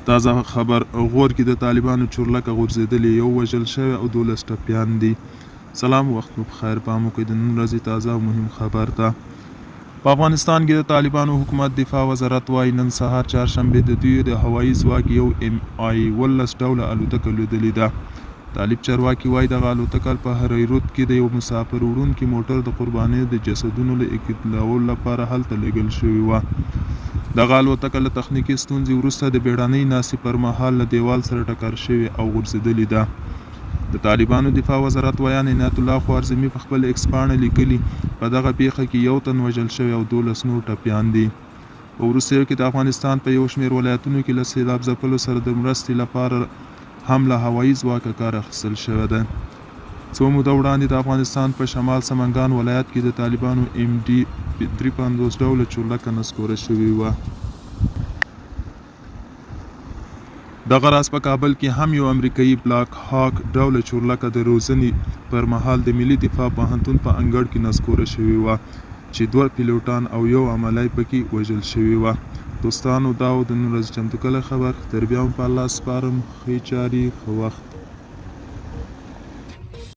تازه خبر غور کې د طالبانو چورلکه غورځېدلې، یو وژل شوی او 12 ټپیان دي. سلام، وخت مو بخیر. پام وکړئ د نن ورځې تازه او مهم خبر ته. په افغانستان کې د طالبانو حکومت دفاع وزارت وایي نن سهار چهارشنبې د دوی د هوایي ځواک یو MI-12 ډوله الوتکه لیدلې ده. طالب چارواکي وایي دغه الوتکه په هریرود کې د یو مسافر وړونکي موټر د قربانیو د جسدونو له اخیستلو لپاره هلته لېږل شوې وه. دغه الوتکه له تخنیکي ستونزې وروسته د بیړنۍ ناستې پر مهال له دیوال سره ټکر شوې او غورځېدلې ده. د طالبانو دفاع وزارت ویان عنایت الله خوارزمي په خپل ایکس پاڼه لیکلي په دغه پیښه کې یو تن وژل شوی او 12 نور ټپیان دي. په وروستیو کې د افغانستان په یو شمېر ولایتونو کې له سیلاب ځپلو سره د مرستې لپاره هم له هوایي ځواکه کار اخیستل شوی ده. څو موده وړاندې د افغانستان په شمال سمنګان ولایت کې د طالبانو MD-53 ډوله چورلکه نسکوره شوې وه. دغه راز په کابل کې هم یو امریکایي بلاک هاک ډوله چورلکه د روزنې پر مهال د ملي دفاع پوهنتون په انګړ کې نسکوره شوې وه چې 2 پیلوټان او یو عملی پکې وژل شوي وه. دوستانو، دا و د نن ورځې چمتو کلی خبر. تر بیا هم په الله سپارم. ښې چارې، ښه وخت.